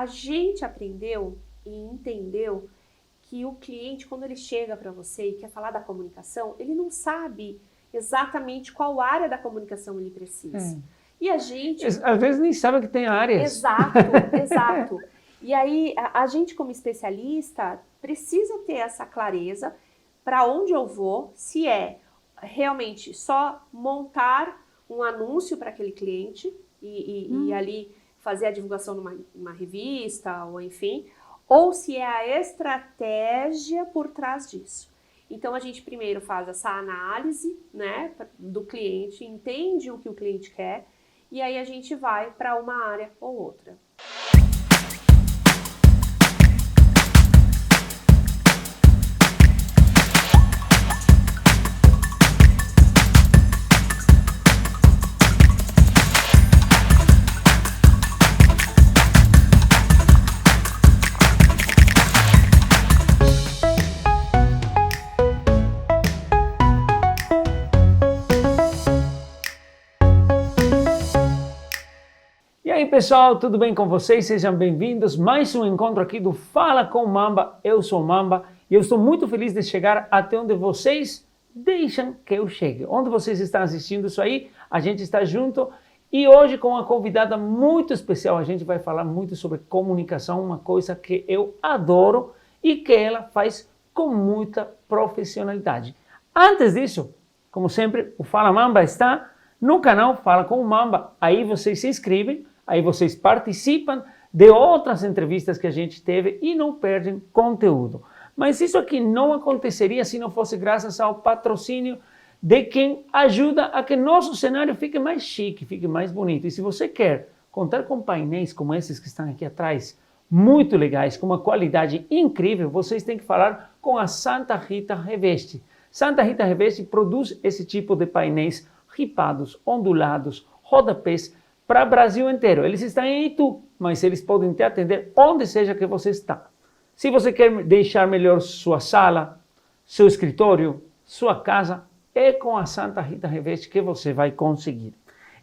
A gente aprendeu e entendeu que o cliente, quando ele chega para você e quer falar da comunicação, ele não sabe exatamente qual área da comunicação ele precisa. E a gente... Às vezes nem sabe que tem áreas. Exato, exato. E aí, a gente como especialista precisa ter essa clareza para onde eu vou, se é realmente só montar um anúncio para aquele cliente e ali fazer a divulgação numa revista ou enfim, ou se é a estratégia por trás disso. Então, a gente primeiro faz essa análise, né, do cliente, entende o que o cliente quer, e aí a gente vai para uma área ou outra. E aí pessoal, tudo bem com vocês? Sejam bem-vindos. Mais um encontro aqui do Fala com Mamba. Eu sou Mamba e eu estou muito feliz de chegar até onde vocês deixam que eu chegue. Onde vocês estão assistindo isso aí, a gente está junto e hoje com uma convidada muito especial. A gente vai falar muito sobre comunicação, uma coisa que eu adoro e que ela faz com muita profissionalidade. Antes disso, como sempre, o Fala Mamba está no canal Fala com o Mamba. Aí vocês se inscrevem. Aí vocês participam de outras entrevistas que a gente teve e não perdem conteúdo. Mas isso aqui não aconteceria se não fosse graças ao patrocínio de quem ajuda a que nosso cenário fique mais chique, fique mais bonito. E se você quer contar com painéis como esses que estão aqui atrás, muito legais, com uma qualidade incrível, vocês têm que falar com a Santa Rita Reveste. Santa Rita Reveste produz esse tipo de painéis ripados, ondulados, rodapés, para o Brasil inteiro. Eles estão em Itu, mas eles podem te atender onde seja que você está. Se você quer deixar melhor sua sala, seu escritório, sua casa, é com a Santa Rita Reveste que você vai conseguir.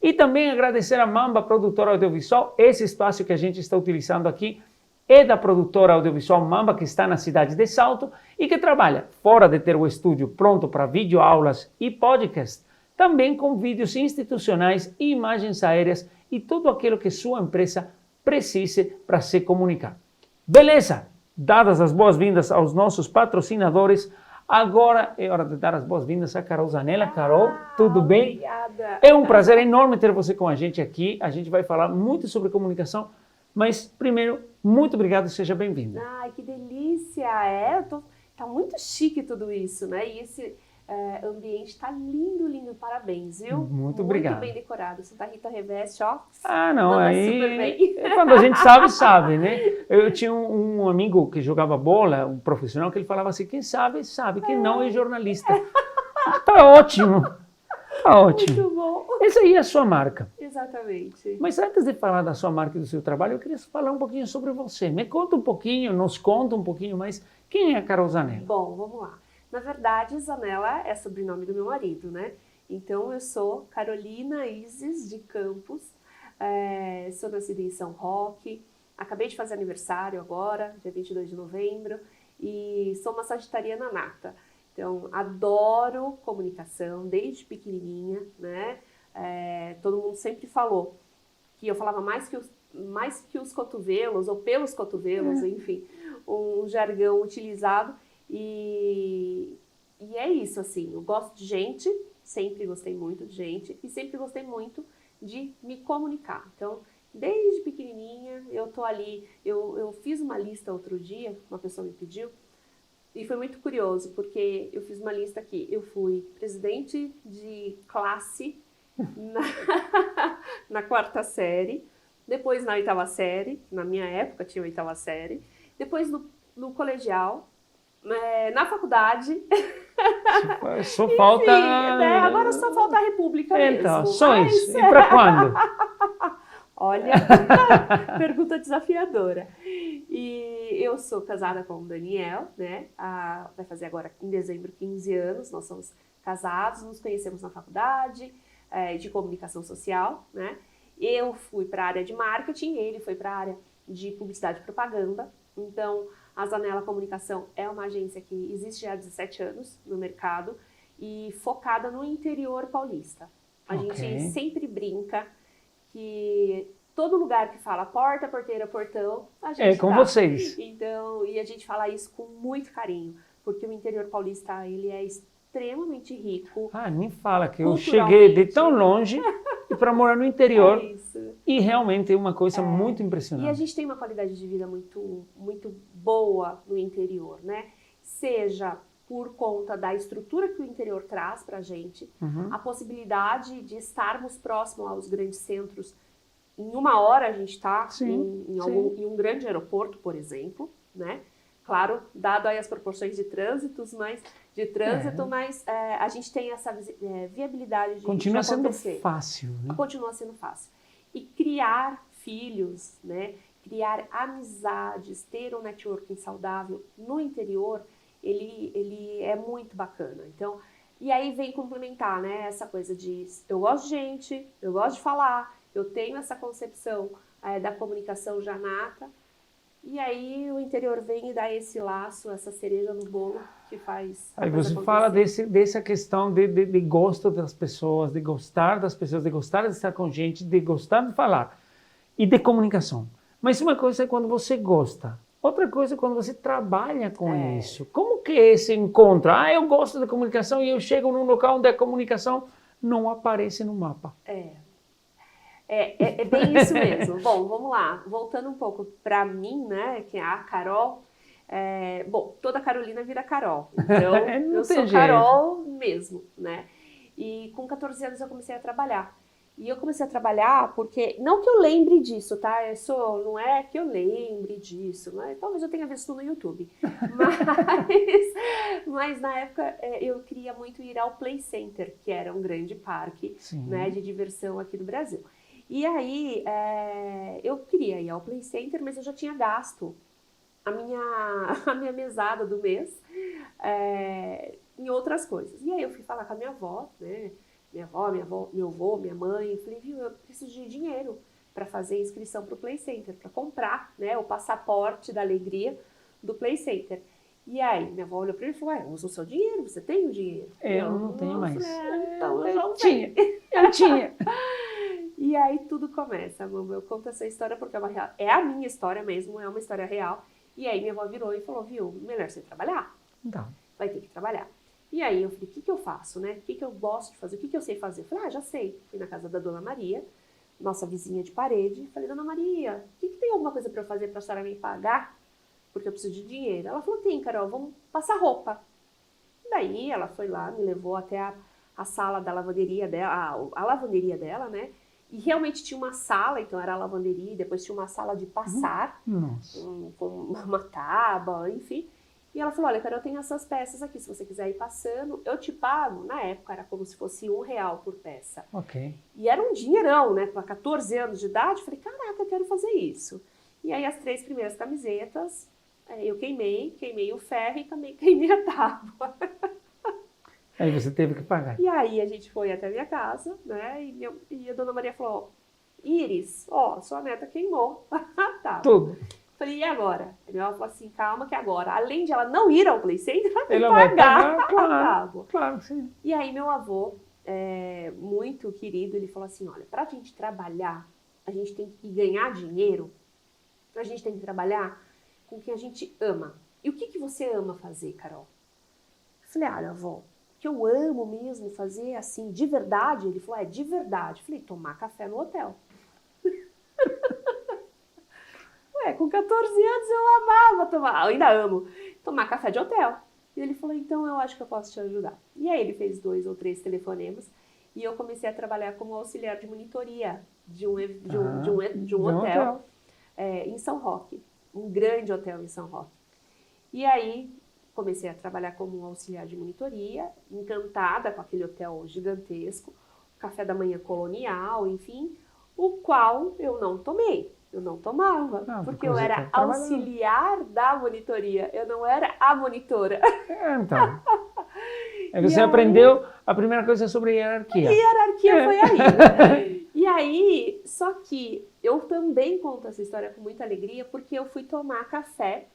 E também agradecer a Mamba, produtora audiovisual. Esse espaço que a gente está utilizando aqui é da produtora audiovisual Mamba, que está na cidade de Salto e que trabalha fora de ter o estúdio pronto para videoaulas e podcast, também com vídeos institucionais e imagens aéreas e tudo aquilo que sua empresa precise para se comunicar. Beleza? Dadas as boas-vindas aos nossos patrocinadores, agora é hora de dar as boas-vindas a Carol Zanella. Carol, tudo bem? Obrigada. É um prazer enorme ter você com a gente aqui. A gente vai falar muito sobre comunicação, mas primeiro, muito obrigado e seja bem-vinda. Ai, que delícia! Tá muito chique tudo isso, né? E esse ambiente está lindo, lindo. Parabéns, viu? Muito obrigado. Muito bem decorado. Santa Rita Reveste, ó. Ah, não, manda aí super bem. quando a gente sabe, sabe, né? Eu tinha um amigo que jogava bola, um profissional, que ele falava assim, quem sabe, sabe, quem não é jornalista. Tá ótimo, tá ótimo. Muito bom. Essa aí é a sua marca. Exatamente. Mas antes de falar da sua marca e do seu trabalho, eu queria falar um pouquinho sobre você. Me conta um pouquinho, nos conta um pouquinho mais, quem é a Carol Zanella? Bom, vamos lá. Na verdade, Zanella é sobrenome do meu marido, né? Então, eu sou Carolina Isis de Campos, sou nascida em São Roque, acabei de fazer aniversário agora, dia 22 de novembro, e sou uma sagitariana nata. Então, adoro comunicação desde pequenininha, né? Todo mundo sempre falou que eu falava mais que os cotovelos, ou pelos cotovelos, enfim, um jargão utilizado. E é isso, assim, eu gosto de gente, sempre gostei muito de gente e sempre gostei muito de me comunicar. Então, desde pequenininha, eu tô ali, eu fiz uma lista outro dia, uma pessoa me pediu, e foi muito curioso, porque eu fiz uma lista aqui, eu fui presidente de classe na 4ª série, depois na 8ª série, na minha época tinha 8ª série, depois no colegial, na faculdade. Só Enfim, falta... né? Agora só falta a República então, mesmo. sonhos. Mas... E para quando? Olha, pergunta desafiadora. E eu sou casada com o Daniel, né? Vai fazer agora em dezembro 15 anos. Nós somos casados, nos conhecemos na faculdade de comunicação social, né? Eu fui para a área de marketing, ele foi para a área de publicidade e propaganda. Então, a Zanella Comunicação é uma agência que existe já há 17 anos no mercado e focada no interior paulista. A gente sempre brinca que todo lugar que fala porta, porteira, portão, a gente é com vocês. Então, e a gente fala isso com muito carinho, porque o interior paulista, ele é extremamente rico. Ah, nem fala que eu cheguei de tão longe e para morar no interior. É isso. E realmente é uma coisa muito impressionante. E a gente tem uma qualidade de vida muito, muito boa no interior, né? Seja por conta da estrutura que o interior traz para a gente, a possibilidade de estarmos próximos aos grandes centros. Em 1 hora a gente está em um grande aeroporto, por exemplo, né? Claro, dado aí as proporções de trânsito, mas a gente tem essa viabilidade de continua sendo acontecer. fácil, né? Continua sendo fácil. E criar filhos, né? Criar amizades, ter um networking saudável no interior, ele é muito bacana. Então, e aí vem complementar, né? Essa coisa de eu gosto de gente, eu gosto de falar, eu tenho essa concepção da comunicação já nata. E aí o interior vem e dá esse laço, essa cereja no bolo que faz a Aí coisa você acontecer. fala dessa questão de gosto das pessoas, de gostar das pessoas, de gostar de estar com gente, de gostar de falar e de comunicação. Mas uma coisa é quando você gosta, outra coisa é quando você trabalha com isso. Como que é esse encontro? Ah, eu gosto da comunicação e eu chego num local onde a comunicação não aparece no mapa. É bem isso mesmo. Bom, vamos lá. Voltando um pouco para mim, né, que é a Carol. Bom, toda Carolina vira Carol. Então, eu sou jeito. Carol mesmo, né? E com 14 anos eu comecei a trabalhar. E eu comecei a trabalhar porque, não que eu lembre disso, tá? Não é que eu lembre disso, né? Talvez eu tenha visto no YouTube. Mas na época eu queria muito ir ao Play Center, que era um grande parque, né, de diversão aqui no Brasil. E aí, eu queria ir ao Play Center, mas eu já tinha gasto a minha mesada do mês em outras coisas. E aí eu fui falar com a minha avó, né? Meu avô, minha mãe. Eu falei, viu, eu preciso de dinheiro para fazer inscrição para o Play Center, para comprar, né, o passaporte da alegria do Play Center. E aí, minha avó olhou para ele e falou, usa o seu dinheiro, você tem o dinheiro? Eu não tenho mais. Então eu não tinha. Eu tinha. E aí tudo começa, mamãe. Eu conto essa história porque é a minha história mesmo, é uma história real. E aí minha avó virou e falou, viu, melhor você trabalhar. Então. Vai ter que trabalhar. E aí eu falei, o que eu faço, né? O que eu gosto de fazer? O que eu sei fazer? Eu falei, já sei. Fui na casa da Dona Maria, nossa vizinha de parede. Falei, Dona Maria, tem alguma coisa para eu fazer para a senhora me pagar? Porque eu preciso de dinheiro. Ela falou, tem, Carol, vamos passar roupa. Daí ela foi lá, me levou até a sala da lavanderia dela, a lavanderia dela, né? E realmente tinha uma sala, então era a lavanderia, depois tinha uma sala de passar, com uma tábua, enfim. E ela falou, olha, Carol, eu tenho essas peças aqui, se você quiser ir passando, eu te pago. Na época era como se fosse R$1 por peça. Ok. E era um dinheirão, né? Para 14 anos de idade, eu falei, caraca, eu quero fazer isso. E aí as 3 primeiras camisetas, eu queimei o ferro e também queimei a tábua. Aí você teve que pagar. E aí a gente foi até a minha casa, né? E a Dona Maria falou, Iris, sua neta queimou. Tá. Tudo. Falei, e agora? Ela falou assim, calma que agora, além de ela não ir ao Play Center, ela tem que vai pagar a claro, tábua. Claro, sim. E aí meu avô, muito querido, ele falou assim, olha, pra gente trabalhar, a gente tem que ganhar dinheiro, a gente tem que trabalhar com o que a gente ama. E o que você ama fazer, Carol? Eu falei, olha, avó, que eu amo mesmo fazer assim, de verdade? Ele falou, de verdade. Eu falei, tomar café no hotel. Com 14 anos eu amava ainda amo, tomar café de hotel. E ele falou, então eu acho que eu posso te ajudar. E aí ele fez 2 ou 3 telefonemas e eu comecei a trabalhar como auxiliar de monitoria de um hotel em São Roque, um grande hotel em São Roque. E aí comecei a trabalhar como auxiliar de monitoria, encantada com aquele hotel gigantesco, café da manhã colonial, enfim, o qual eu não tomei. Eu não tomava, porque eu era auxiliar da monitoria, eu não era a monitora. Então, aí você aprendeu a primeira coisa sobre hierarquia. Hierarquia foi aí. E aí, só que eu também conto essa história com muita alegria, porque eu fui tomar café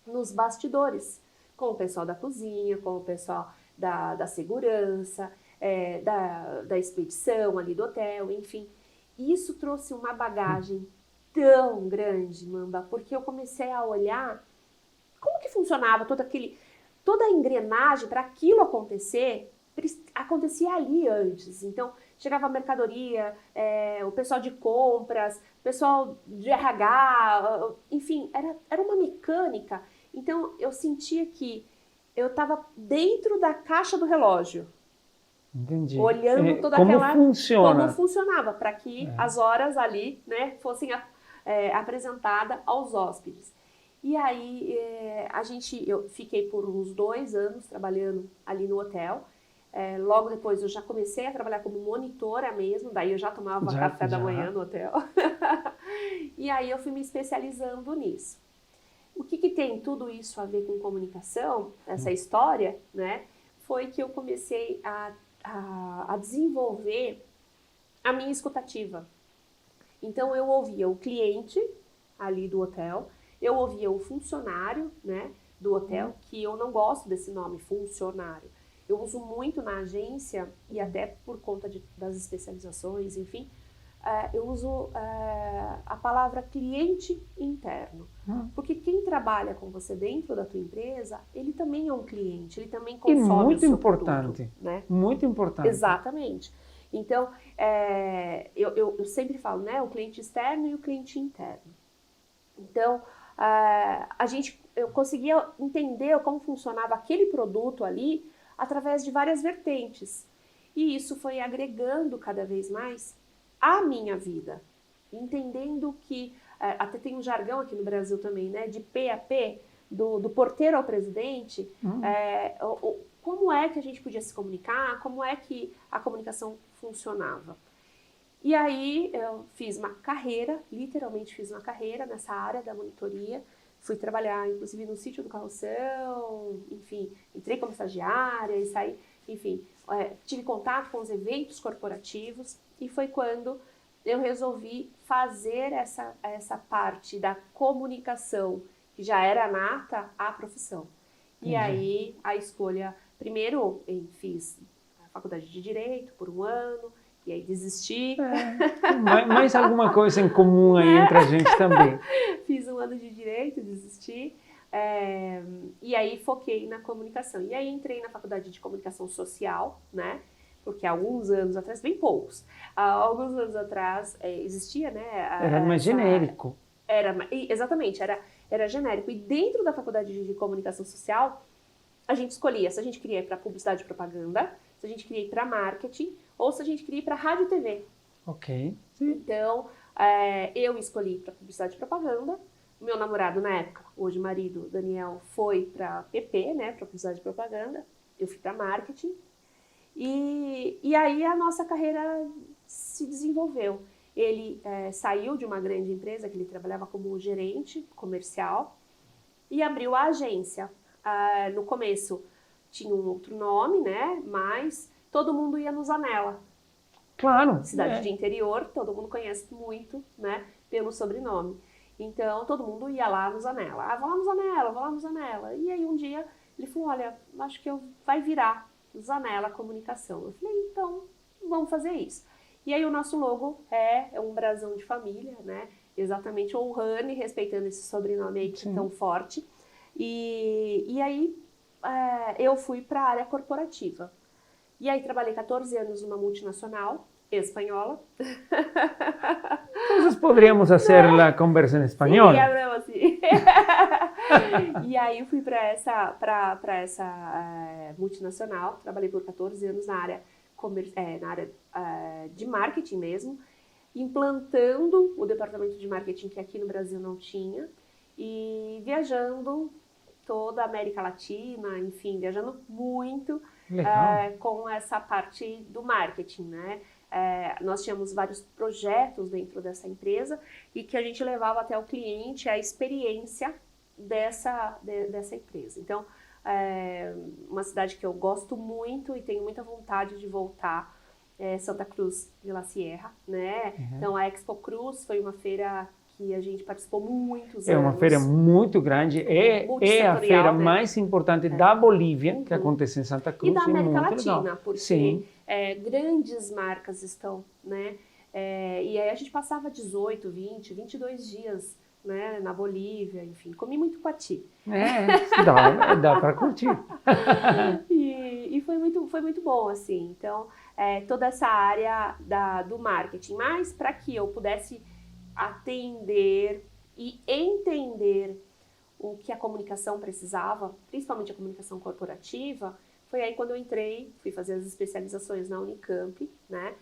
nos bastidores, com o pessoal da cozinha, com o pessoal da segurança, da expedição ali do hotel, enfim. E isso trouxe uma bagagem tão grande, Mamba, porque eu comecei a olhar como que funcionava toda a engrenagem para aquilo acontecer, acontecia ali antes. Então, chegava a mercadoria, o pessoal de compras, o pessoal de RH, enfim, era uma mecânica. Então, eu sentia que eu estava dentro da caixa do relógio. Entendi. Olhando toda como aquela... funciona. Como funcionava, para que as horas ali, né, fossem apresentadas aos hóspedes. E aí, eu fiquei por uns 2 anos trabalhando ali no hotel. Logo depois eu já comecei a trabalhar como monitora mesmo, daí eu já tomava café da manhã no hotel. E aí eu fui me especializando nisso. O que tem tudo isso a ver com comunicação, essa história, né? Foi que eu comecei a desenvolver a minha escutativa. Então eu ouvia o cliente ali do hotel, eu ouvia o funcionário, né, do hotel, que eu não gosto desse nome, funcionário. Eu uso muito na agência, e até por conta das especializações, enfim, eu uso a palavra cliente interno. Porque quem trabalha com você dentro da tua empresa, ele também é um cliente, ele também consome o seu produto. Né? Muito importante. Exatamente. Então, eu sempre falo, né, o cliente externo e o cliente interno. Então, eu conseguia entender como funcionava aquele produto ali através de várias vertentes. E isso foi agregando cada vez mais a minha vida. Entendendo que, até tem um jargão aqui no Brasil também, né, de P a P, do porteiro ao presidente, como é que a gente podia se comunicar, como é que a comunicação funcionava. E aí eu fiz uma carreira, literalmente fiz uma carreira nessa área da monitoria, fui trabalhar inclusive no sítio do Carroção, enfim, entrei como estagiária e saí, enfim, tive contato com os eventos corporativos e foi quando eu resolvi fazer essa parte da comunicação, que já era nata, à profissão. E aí a escolha, primeiro eu fiz a faculdade de Direito por 1 ano, e aí desisti. Mais alguma coisa em comum aí entre a gente também. Fiz 1 ano de Direito, desisti. E aí foquei na comunicação. E aí entrei na faculdade de Comunicação Social, né? Porque há alguns anos atrás, bem poucos, há alguns anos atrás existia, né? Era mais genérico. Exatamente, era genérico. E dentro da faculdade de Comunicação Social, a gente escolhia se a gente queria ir para publicidade e propaganda, se a gente queria ir para marketing, ou se a gente queria ir para rádio e TV. Ok. Sim. Então, eu escolhi para publicidade e propaganda. O meu namorado, na época, hoje marido, Daniel, foi para PP, né, para publicidade e propaganda. Eu fui para marketing. E aí a nossa carreira se desenvolveu. Ele saiu de uma grande empresa, que ele trabalhava como gerente comercial, e abriu a agência. No começo tinha um outro nome, né, mas todo mundo ia no Zanella. Claro. Cidade de interior, todo mundo conhece muito, né, pelo sobrenome. Então, todo mundo ia lá no Zanella. Vou lá no Zanella, vou lá no Zanella. E aí, um dia, ele falou, olha, acho que vai virar Zanella Comunicação. Eu falei, então, vamos fazer isso. E aí, o nosso logo é um brasão de família, né, exatamente honrando e respeitando esse sobrenome aí que é tão forte. E aí, eu fui para a área corporativa. E aí trabalhei 14 anos numa multinacional espanhola. Entonces podríamos hacer la conversa en español. Sí, hablamos así. E aí eu fui para essa multinacional, trabalhei por 14 anos na área de marketing mesmo, implantando o departamento de marketing que aqui no Brasil não tinha e viajando toda a América Latina, enfim, viajando muito com essa parte do marketing, né? Nós tínhamos vários projetos dentro dessa empresa e que a gente levava até o cliente a experiência dessa empresa. Então, uma cidade que eu gosto muito e tenho muita vontade de voltar. Santa Cruz de la Sierra, né? Uhum. Então, a Expo Cruz foi uma feira que a gente participou muitos anos. É uma feira muito grande, é a feira né? mais importante da Bolívia, que Uhum. acontece em Santa Cruz. E da América muito Latina, legal. porque Sim. grandes marcas estão, né? E aí a gente passava 18, 20, 22 dias, né, na Bolívia, enfim, comi muito coati. Dá para curtir. E foi muito bom, assim. Então, toda essa área do marketing, mas para que eu pudesse atender e entender o que a comunicação precisava, principalmente a comunicação corporativa, foi aí quando eu entrei, fui fazer as especializações na Unicamp, né?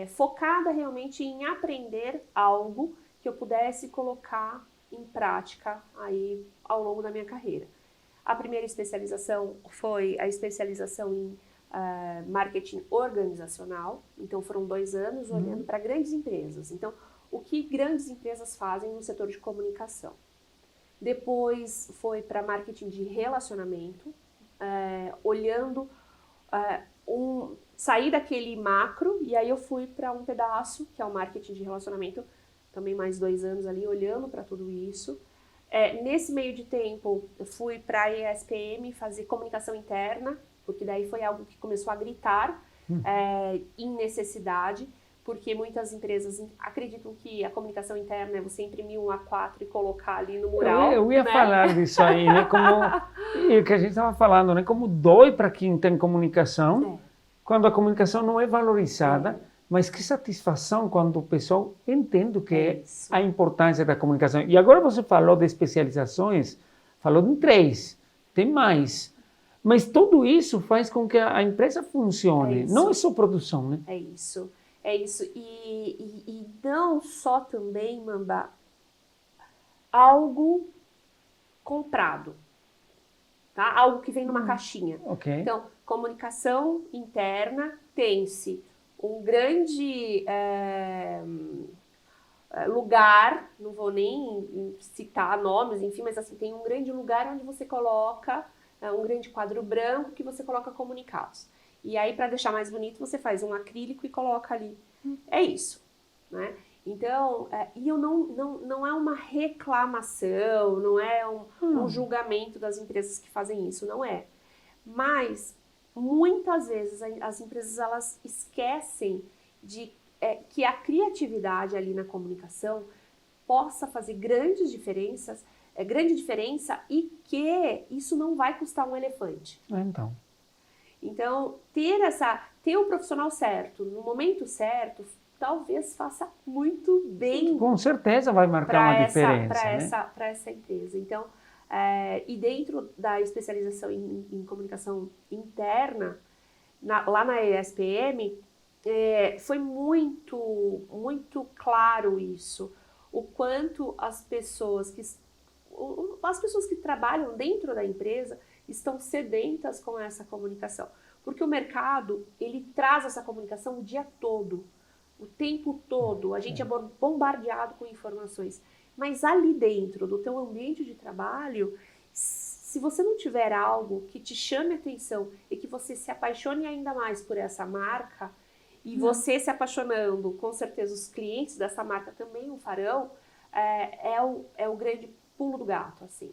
Focada realmente em aprender algo que eu pudesse colocar em prática aí ao longo da minha carreira. A primeira especialização foi a especialização em marketing organizacional, então foram 2 anos olhando para grandes empresas. Então, o que grandes empresas fazem no setor de comunicação. Depois foi para marketing de relacionamento, olhando, saí daquele macro e aí eu fui para um pedaço, que é o marketing de relacionamento, também mais 2 anos ali, olhando para tudo isso. Nesse meio de tempo, eu fui para a ESPM fazer comunicação interna, porque daí foi algo que começou a gritar em necessidade, porque muitas empresas acreditam que a comunicação interna é você imprimir um A4 e colocar ali no mural. Eu ia falar disso aí, né? E o que a gente estava falando, né? Como dói para quem tem comunicação, quando a comunicação não é valorizada, mas que satisfação quando o pessoal entende o que é a importância da comunicação. E agora você falou de especializações, falou em 3, tem mais. Mas tudo isso faz com que a empresa funcione, não é só produção, né? É isso. E não só também, Mamba, algo comprado, tá? Algo que vem numa caixinha. Okay. Então, comunicação interna tem-se um grande lugar, não vou nem citar nomes, enfim, mas assim, tem um grande lugar onde você coloca um grande quadro branco que você coloca comunicados. E aí, para deixar mais bonito, você faz um acrílico e coloca ali. É isso, né? Então, e eu não é uma reclamação, não é um julgamento das empresas que fazem isso, não é. Mas, muitas vezes, as empresas, elas esquecem de que a criatividade ali na comunicação possa fazer grande diferença e que isso não vai custar um elefante. Então, ter o profissional certo, no momento certo, talvez faça muito bem. Com certeza vai marcar uma diferença, para essa empresa. Então, e dentro da especialização em comunicação interna, lá na ESPM, foi muito, muito claro isso. O quanto as pessoas que trabalham dentro da empresa estão sedentas com essa comunicação. Porque o mercado, ele traz essa comunicação o dia todo, o tempo todo. A gente é bombardeado com informações. Mas ali dentro do teu ambiente de trabalho, se você não tiver algo que te chame a atenção e que você se apaixone ainda mais por essa marca, e você se apaixonando, com certeza os clientes dessa marca também o farão, é o grande pulo do gato, assim.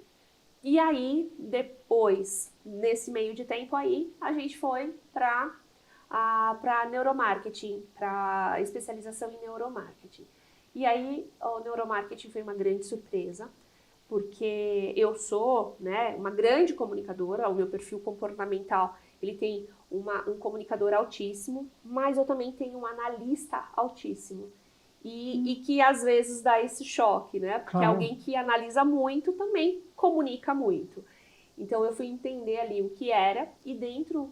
E aí, depois, nesse meio de tempo aí, a gente foi para neuromarketing, para especialização em neuromarketing. E aí, o neuromarketing foi uma grande surpresa, porque eu sou, né, uma grande comunicadora, o meu perfil comportamental, ele tem um comunicador altíssimo, mas eu também tenho um analista altíssimo. E que às vezes dá esse choque, né? Porque alguém que analisa muito também comunica muito. Então eu fui entender ali o que era e dentro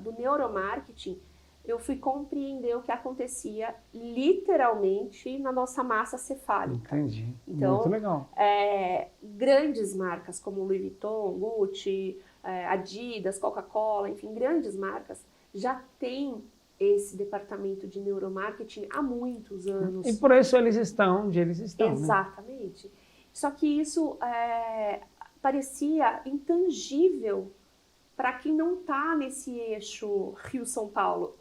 do neuromarketing eu fui compreender o que acontecia literalmente na nossa massa cefálica. Entendi. Então, muito legal. Grandes marcas como Louis Vuitton, Gucci, Adidas, Coca-Cola, enfim, grandes marcas já têm esse departamento de neuromarketing há muitos anos. E por isso eles estão onde eles estão. Exatamente. Né? Só que isso parecia intangível para quem não está nesse eixo Rio-São Paulo.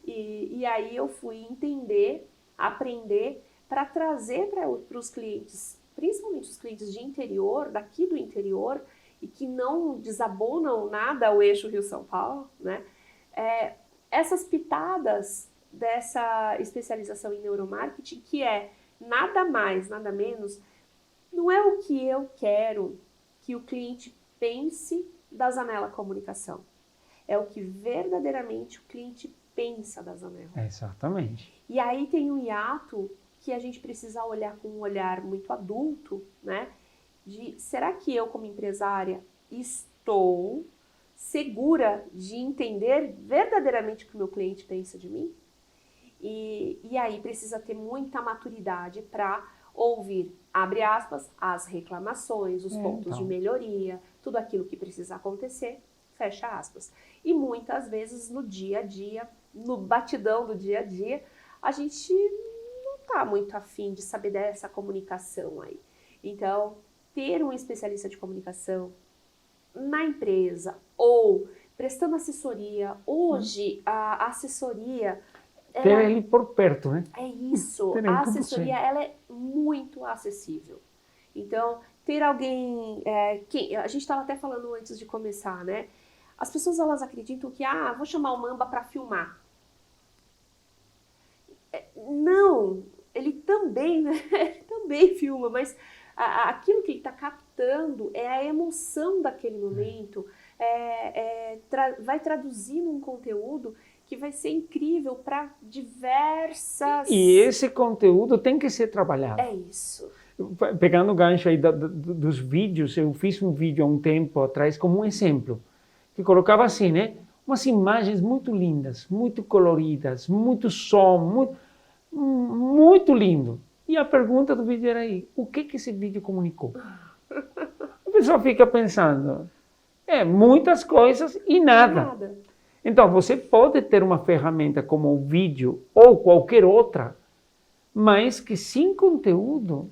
E aí eu fui entender, aprender para trazer para os clientes, principalmente os clientes de interior, daqui do interior, e que não desabonam nada o eixo Rio-São Paulo, né? Essas pitadas dessa especialização em neuromarketing, que é nada mais, nada menos, não é o que eu quero que o cliente pense da Zanella Comunicação. É o que verdadeiramente o cliente pensa da Zanella. Exatamente. E aí tem um hiato que a gente precisa olhar com um olhar muito adulto, né? De será que eu, como empresária, estou segura de entender verdadeiramente o que o meu cliente pensa de mim? E aí precisa ter muita maturidade para ouvir, abre aspas, as reclamações, os pontos de melhoria, tudo aquilo que precisa acontecer, fecha aspas. E muitas vezes no dia a dia, no batidão do dia a dia, a gente não está muito afim de saber dessa comunicação aí. Então, ter um especialista de comunicação na empresa ou prestando assessoria, hoje a assessoria... Ter ele por perto, né? É isso, a assessoria ela é muito acessível. Então, ter alguém... a gente estava até falando antes de começar, né? As pessoas elas acreditam que, vou chamar o Mamba para filmar. Não, ele também, né? Ele também filma, mas aquilo que ele está captando é a emoção daquele momento, vai traduzir num conteúdo que vai ser incrível para diversas... E esse conteúdo tem que ser trabalhado. É isso. Pegando o gancho aí dos vídeos, eu fiz um vídeo há um tempo atrás como um exemplo, que colocava assim, né? Umas imagens muito lindas, muito coloridas, muito som, muito lindo. E a pergunta do vídeo era aí, o que esse vídeo comunicou? A pessoa fica pensando, muitas coisas e nada. Então, você pode ter uma ferramenta como o vídeo ou qualquer outra, mas que sem conteúdo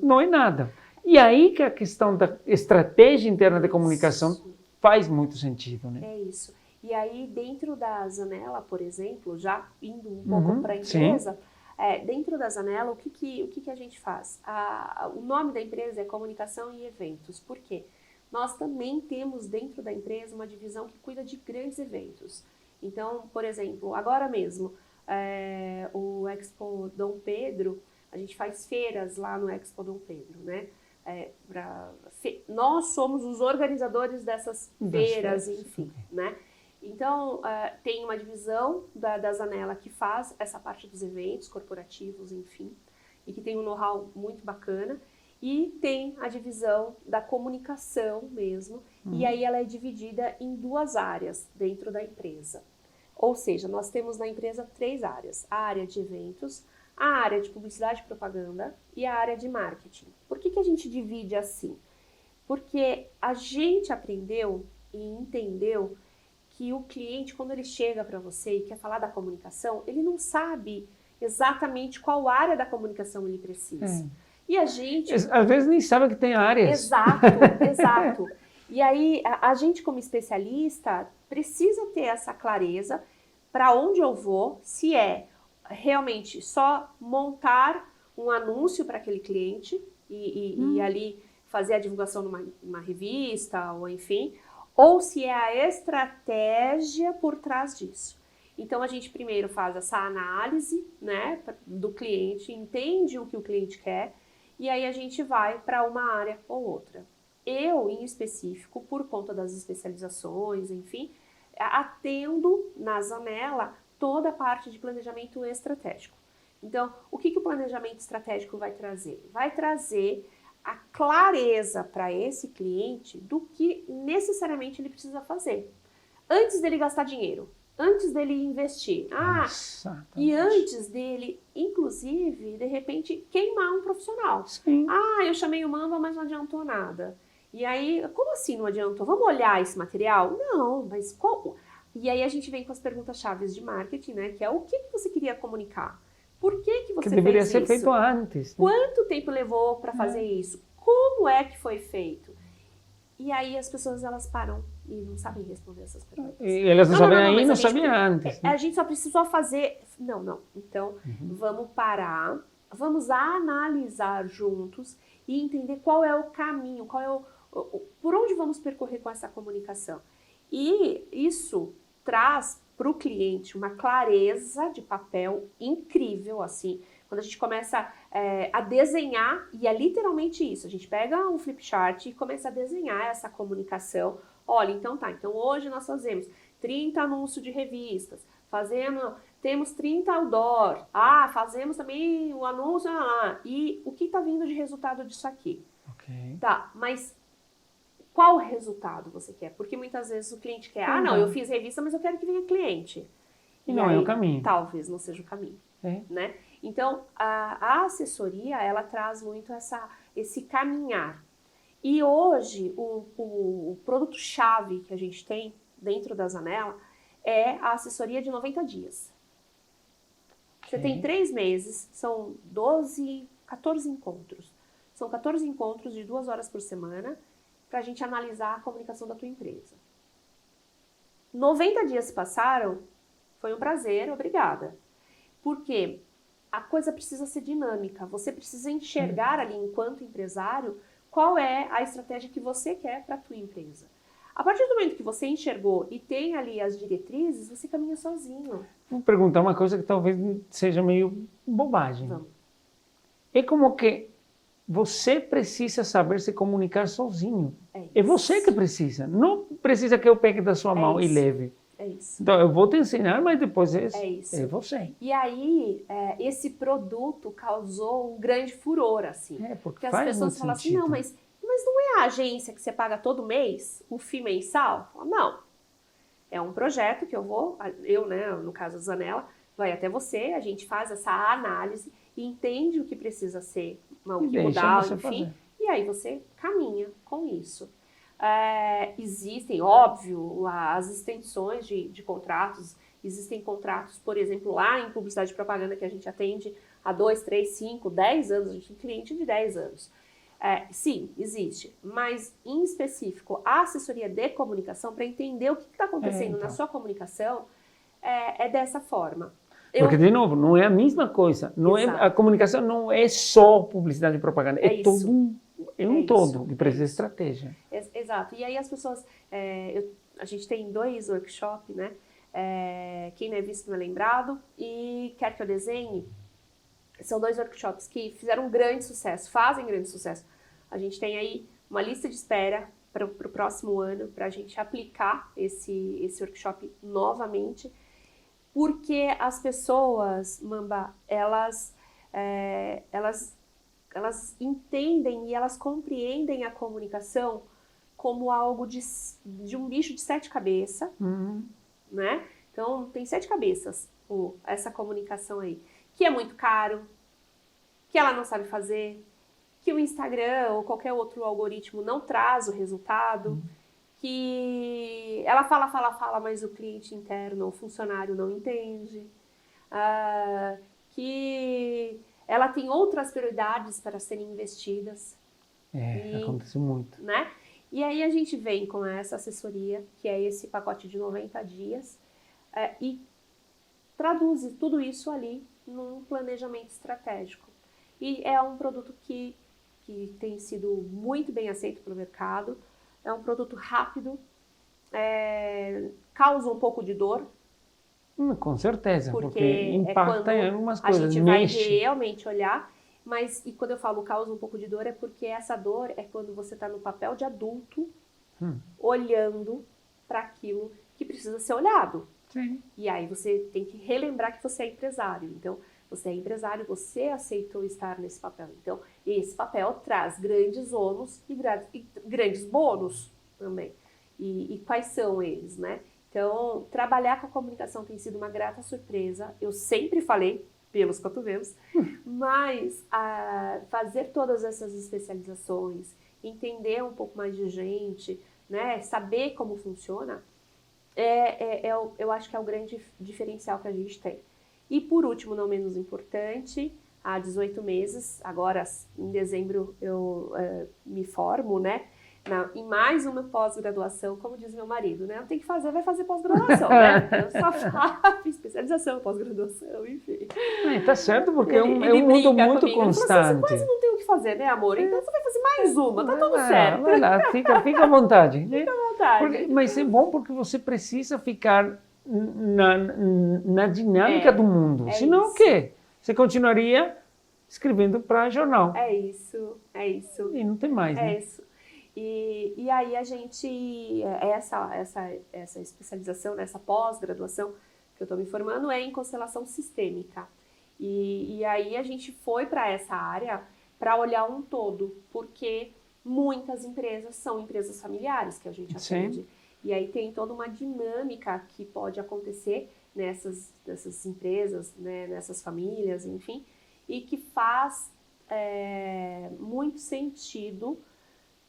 não é nada. E aí que a questão da estratégia interna de comunicação faz muito sentido, né? É isso. E aí, dentro da Zanella, por exemplo, já indo um pouco para a empresa, dentro da Zanella, o que a gente faz? O nome da empresa é Comunicação e Eventos. Por quê? Nós também temos dentro da empresa uma divisão que cuida de grandes eventos. Então, por exemplo, agora mesmo, o Expo Dom Pedro, a gente faz feiras lá no Expo Dom Pedro, né? Nós somos os organizadores dessas feiras, enfim, né? Então, tem uma divisão da Zanella que faz essa parte dos eventos corporativos, enfim, e que tem um know-how muito bacana. E tem a divisão da comunicação mesmo, e aí ela é dividida em duas áreas dentro da empresa. Ou seja, nós temos na empresa 3 áreas, a área de eventos, a área de publicidade e propaganda e a área de marketing. Por que a gente divide assim? Porque a gente aprendeu e entendeu que o cliente, quando ele chega para você e quer falar da comunicação, ele não sabe exatamente qual área da comunicação ele precisa. E a gente... Às vezes nem sabe que tem áreas. Exato. E aí, a gente como especialista precisa ter essa clareza para onde eu vou, se é realmente só montar um anúncio para aquele cliente e ali fazer a divulgação numa revista, ou enfim, ou se é a estratégia por trás disso. Então, a gente primeiro faz essa análise, né, do cliente, entende o que o cliente quer, e aí a gente vai para uma área ou outra. Eu, em específico, por conta das especializações, enfim, atendo na Zanella toda a parte de planejamento estratégico. Então, o que o planejamento estratégico vai trazer? Vai trazer a clareza para esse cliente do que necessariamente ele precisa fazer. Antes dele gastar dinheiro, antes dele investir. E antes dele, inclusive, de repente, queimar um profissional. Sim. Eu chamei o Mamba, mas não adiantou nada. E aí, como assim não adiantou? Vamos olhar esse material? Não, mas qual... E aí a gente vem com as perguntas-chave de marketing, né? Que é o que você queria comunicar? Por que você fez isso? Que deveria ser feito antes. Né? Quanto tempo levou para fazer isso? Como é que foi feito? E aí as pessoas, elas param e não sabem responder essas perguntas. E elas não sabem aí, não mas sabiam antes. Né? A gente só precisou fazer... Não. Então, vamos parar, vamos analisar juntos e entender qual é o caminho, por onde vamos percorrer com essa comunicação. E isso traz para o cliente uma clareza de papel incrível, assim. Quando a gente começa a desenhar, e é literalmente isso, a gente pega um flip chart e começa a desenhar essa comunicação. Olha, então então hoje nós fazemos 30 anúncios de revistas, temos 30 outdoor, fazemos também o anúncio, e o que está vindo de resultado disso aqui? Okay. Tá, mas qual resultado você quer? Porque muitas vezes o cliente quer, não, eu fiz revista, mas eu quero que venha cliente. E não aí, é o caminho. Talvez não seja o caminho, né? Então, a assessoria, ela traz muito esse caminhar. E hoje, o produto-chave que a gente tem dentro da Zanella é a assessoria de 90 dias. Você tem 3 meses, são 14 encontros. São 14 encontros de 2 horas por semana para a gente analisar a comunicação da tua empresa. 90 dias se passaram, foi um prazer, obrigada. Porque a coisa precisa ser dinâmica, você precisa enxergar ali, enquanto empresário, qual é a estratégia que você quer para a tua empresa. A partir do momento que você enxergou e tem ali as diretrizes, você caminha sozinho. Vou perguntar uma coisa que talvez seja meio bobagem. Vamos. É como que você precisa saber se comunicar sozinho. É você que precisa. Não precisa que eu pegue da sua mão e leve. É isso. Então, eu vou te ensinar, mas depois é você. E aí, esse produto causou um grande furor, assim. Porque as pessoas falam assim, não, mas não é a agência que você paga todo mês, o FII mensal? Falo, não. É um projeto que eu, né, no caso da Zanella, vai até você, a gente faz essa análise e entende o que precisa ser, o que mudar, enfim. Fazer. E aí você caminha com isso. Existem, óbvio, as extensões de contratos. Existem contratos, por exemplo, lá em publicidade e propaganda que a gente atende há 2, 3, 5, 10 anos. A gente tem cliente de 10 anos. Sim, existe. Mas, em específico, a assessoria de comunicação, para entender o que está acontecendo na sua comunicação, é dessa forma. Porque, de novo, não é a mesma coisa. A comunicação não é só publicidade e propaganda. É todo todo que precisa de estratégia. Exato. E aí as pessoas... a gente tem 2 workshops, né? Quem não é visto não é lembrado. E Quer Que Eu Desenhe? São 2 workshops que fizeram um grande sucesso, fazem grande sucesso. A gente tem aí uma lista de espera para o próximo ano, para a gente aplicar esse workshop novamente. Porque as pessoas, Mamba, elas entendem e elas compreendem a comunicação como algo de um bicho de 7 cabeças, né? Então, tem 7 cabeças essa comunicação aí. Que é muito caro, que ela não sabe fazer, que o Instagram ou qualquer outro algoritmo não traz o resultado, que ela fala, mas o cliente interno, o funcionário não entende, que ela tem outras prioridades para serem investidas. Acontece muito. Né? E aí a gente vem com essa assessoria, que é esse pacote de 90 dias, e traduz tudo isso ali num planejamento estratégico. E é um produto que tem sido muito bem aceito pelo mercado, é um produto rápido, causa um pouco de dor. Com certeza, porque impacta em algumas coisas. A gente vai realmente olhar, e quando eu falo causa um pouco de dor, é porque essa dor é quando você está no papel de adulto, olhando para aquilo que precisa ser olhado. Sim. E aí você tem que relembrar que você é empresário. Então, você é empresário, você aceitou estar nesse papel. Então, esse papel traz grandes ônus e grandes bônus também. E quais são eles, né? Então, trabalhar com a comunicação tem sido uma grata surpresa. Eu sempre falei, pelos cotovelos, mas fazer todas essas especializações, entender um pouco mais de gente, né? Saber como funciona, eu acho que é o grande diferencial que a gente tem. E por último, não menos importante, há 18 meses, agora em dezembro eu me formo, né? em mais uma pós-graduação, como diz meu marido, né? Não tem que fazer, vai fazer pós-graduação, né? Eu só faço especialização, pós-graduação, enfim. Tá certo, porque é um ele mundo brinca muito comigo. Ele falou assim, constante. você quase não tem o que fazer, né, amor? Então você vai fazer mais uma, tá tudo certo. Vai lá, fica à vontade. Fica à vontade. Mas é bom porque você precisa ficar na dinâmica do mundo. Senão o quê? Você continuaria escrevendo para jornal. É isso. E não tem mais, né? É isso. E aí a gente, essa especialização, essa pós-graduação que eu estou me formando é em constelação sistêmica. E aí a gente foi para essa área para olhar um todo, porque muitas empresas são empresas familiares que a gente atende. Sim. E aí tem toda uma dinâmica que pode acontecer nessas empresas, né, nessas famílias, enfim, e que faz muito sentido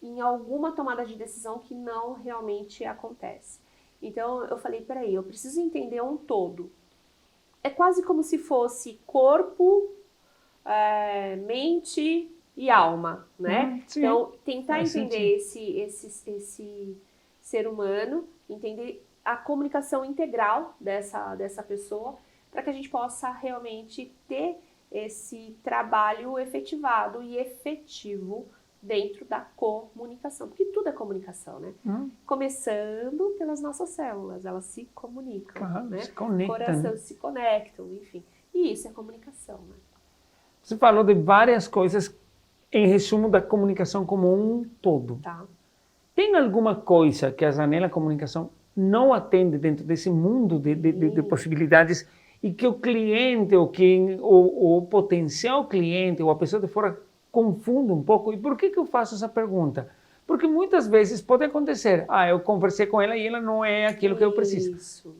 em alguma tomada de decisão que não realmente acontece. Então eu falei, peraí, eu preciso entender um todo. É quase como se fosse corpo, mente e alma, né? Então tentar entender esse ser humano, entender a comunicação integral dessa pessoa, para que a gente possa realmente ter esse trabalho efetivado e efetivo dentro da comunicação, porque tudo é comunicação, né? Começando pelas nossas células, elas se comunicam, claro, né? Se conectam, coração né? se conectam, enfim. E isso é comunicação, né? Você falou de várias coisas, em resumo, da comunicação como um todo. Tá. Tem alguma coisa que a Zanella Comunicação não atende dentro desse mundo de possibilidades e que o cliente, o potencial cliente, ou a pessoa de fora confunde um pouco? E por que eu faço essa pergunta? Porque muitas vezes pode acontecer, eu conversei com ela e ela não é aquilo que eu preciso.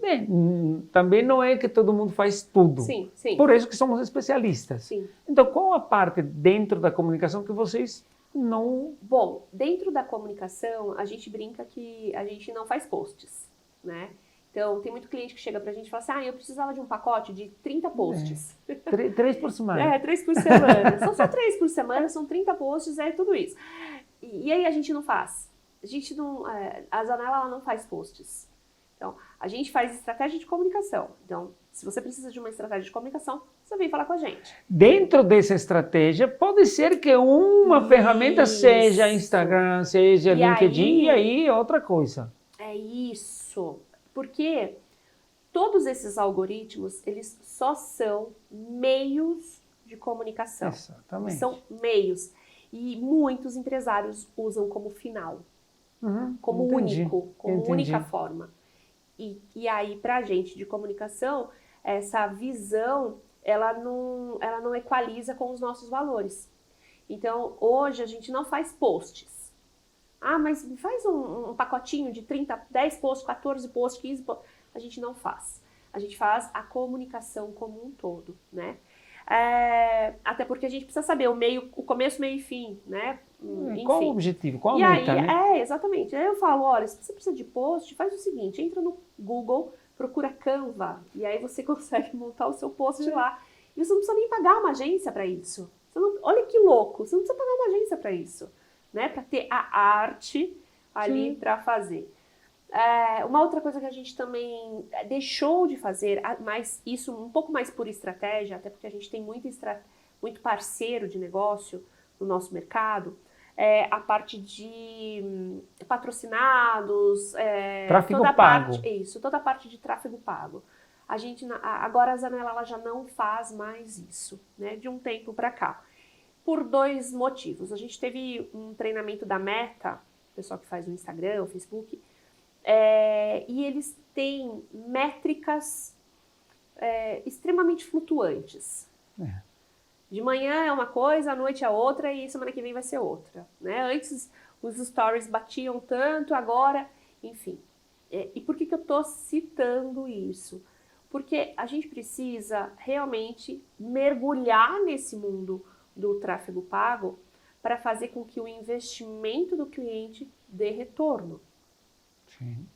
Também não é que todo mundo faz tudo. Sim. Por isso que somos especialistas. Sim. Então, qual a parte dentro da comunicação que vocês não... Bom, dentro da comunicação, a gente brinca que a gente não faz posts, né? Então, tem muito cliente que chega pra gente e fala assim, eu precisava de um pacote de 30 posts. 3 por semana. 3 por semana. São só 3 por semana, são 30 posts, tudo isso. E aí a gente não faz. A gente não... a Zanella, ela não faz posts. Então, a gente faz estratégia de comunicação. Então, se você precisa de uma estratégia de comunicação, você vem falar com a gente. Dentro dessa estratégia, pode ser que uma ferramenta seja Instagram, seja LinkedIn, e aí outra coisa. É isso. Porque todos esses algoritmos, eles só são meios de comunicação. Exatamente. São meios. E muitos empresários usam como final. Como único, como única forma. E aí, pra gente de comunicação, essa visão, ela não equaliza com os nossos valores. Então, hoje a gente não faz posts. Mas faz um pacotinho de 30, 10 posts, 14 posts, 15 posts. A gente não faz. A gente faz a comunicação como um todo, né? Até porque a gente precisa saber o começo, meio e fim, né? Enfim. Qual o objetivo? Qual a meta, né? Exatamente. Aí eu falo, olha, se você precisa de post, faz o seguinte, entra no Google, procura Canva, e aí você consegue montar o seu post lá. E você não precisa nem pagar uma agência para isso. Olha que louco, você não precisa pagar uma agência para isso, né? Para ter a arte ali para fazer. Uma outra coisa que a gente também deixou de fazer, mas isso um pouco mais por estratégia, até porque a gente tem muito parceiro de negócio no nosso mercado, a parte de patrocinados, tráfego pago. Toda a parte de tráfego pago. Agora a Zanella, ela já não faz mais isso, né, de um tempo para cá, por 2 motivos. A gente teve um treinamento da Meta, o pessoal que faz o Instagram, o Facebook, e eles têm métricas extremamente flutuantes. De manhã é uma coisa, à noite é outra e semana que vem vai ser outra, né? Antes os stories batiam tanto, agora, enfim. E por que eu estou citando isso? Porque a gente precisa realmente mergulhar nesse mundo do tráfego pago para fazer com que o investimento do cliente dê retorno. Sim.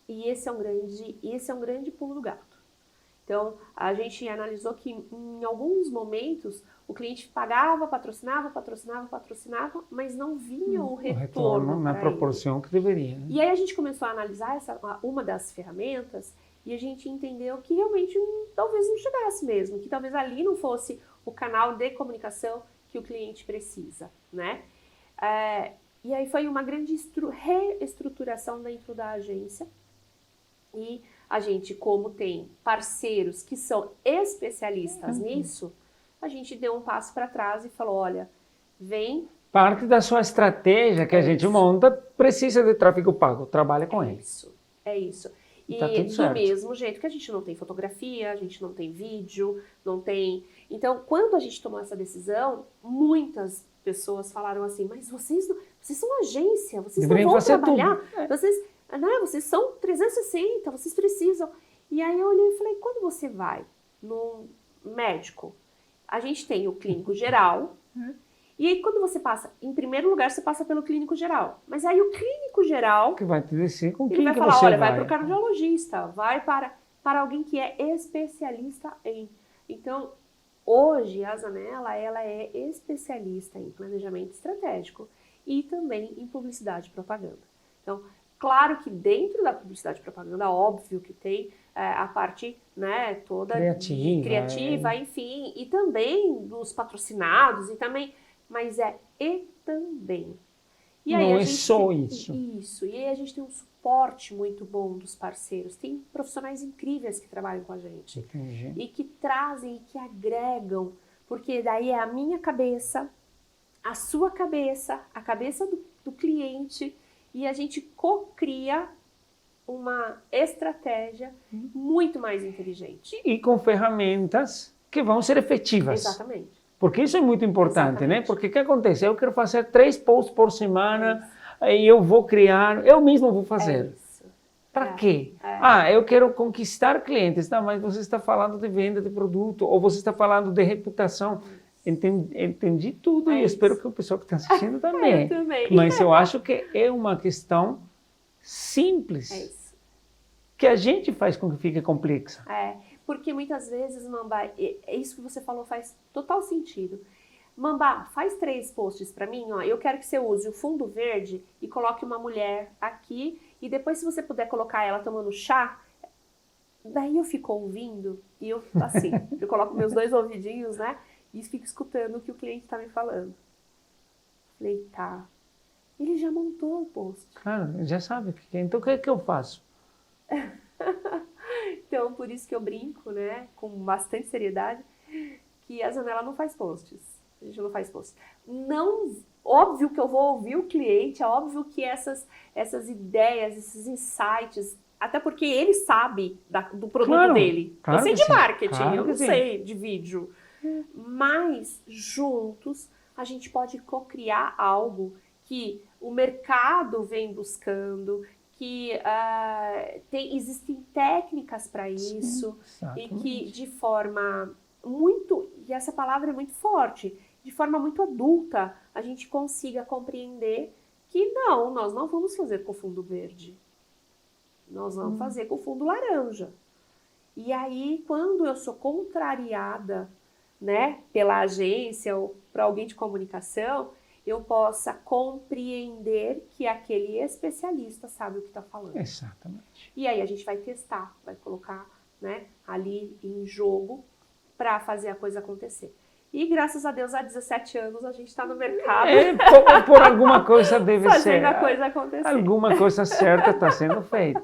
E esse é um grande pulo do gato. Então, a gente analisou que em alguns momentos o cliente pagava, patrocinava, mas não vinha o retorno na proporção que deveria. Né? E aí a gente começou a analisar uma das ferramentas e a gente entendeu que realmente talvez não chegasse mesmo, que talvez ali não fosse o canal de comunicação que o cliente precisa, né? E aí foi uma grande reestruturação dentro da agência e a gente, como tem parceiros que são especialistas nisso, a gente deu um passo para trás e falou, olha, vem... Parte da sua estratégia que a gente monta precisa de tráfego pago, trabalha com ele. É isso. E tá tudo do certo. mesmo jeito que a gente não tem fotografia, a gente não tem vídeo, não tem... Então, quando a gente tomou essa decisão, muitas pessoas falaram assim, mas vocês são agência, vocês não vão trabalhar, vocês são 360, vocês precisam. E aí eu olhei e falei, quando você vai no médico, a gente tem o clínico geral, e aí quando você passa, em primeiro lugar, você passa pelo clínico geral. Mas aí o clínico geral... Que vai te dizer com ele quem vai que falar, você olha, vai para o cardiologista, vai para alguém que é especialista em... Então, hoje, a Zanella, ela é especialista em planejamento estratégico e também em publicidade e propaganda. Então, claro que dentro da publicidade e propaganda, óbvio que tem a parte, né, toda criativa, enfim, e também dos patrocinados, e também, mas e também. E aí não a é gente só isso. Isso, e aí a gente tem um suporte muito bom dos parceiros, tem profissionais incríveis que trabalham com a gente. Entendi. E que trazem e que agregam, porque daí é a minha cabeça, a sua cabeça, a cabeça do cliente, e a gente cocria uma estratégia muito mais inteligente. E com ferramentas que vão ser efetivas. Exatamente. Porque isso é muito importante, né? Porque o que acontece? Eu quero fazer 3 posts por semana, e eu vou criar, eu mesmo vou fazer. Para quê? Eu quero conquistar clientes. Não, mas você está falando de venda de produto, ou você está falando de reputação. Entendi tudo e espero que o pessoal que está assistindo também. Eu também. Mas eu acho que é uma questão simples que a gente faz com que fique complexa. Porque muitas vezes, Mamba, isso que você falou faz total sentido. Mamba, faz 3 posts para mim, ó. Eu quero que você use o fundo verde e coloque uma mulher aqui. E depois, se você puder colocar ela tomando chá, daí eu fico ouvindo e eu, assim, eu coloco meus 2 ouvidinhos, né? E fico escutando o que o cliente tá me falando. Falei, tá. Ele já montou o post. Claro, já sabe. Então, o que é que eu faço? Então, por isso que eu brinco, né, com bastante seriedade, que a Zanella não faz posts. A gente não faz posts. Não, óbvio que eu vou ouvir o cliente, é óbvio que essas ideias, esses insights, até porque ele sabe do produto dele. Eu sei de marketing, eu não sei de vídeo. Mas, juntos, a gente pode cocriar algo que o mercado vem buscando, que existem técnicas para isso, e que de forma muito, e essa palavra é muito forte, de forma muito adulta, a gente consiga compreender que nós não vamos fazer com fundo verde, nós vamos fazer com fundo laranja. E aí, quando eu sou contrariada, né, pela agência ou para alguém de comunicação, eu possa compreender que aquele especialista sabe o que está falando. Exatamente. E aí a gente vai testar, vai colocar, né, ali em jogo para fazer a coisa acontecer. E graças a Deus, há 17 anos a gente está no mercado. Por alguma coisa deve fazendo ser. Fazendo a coisa acontecer. Alguma coisa certa está sendo feita.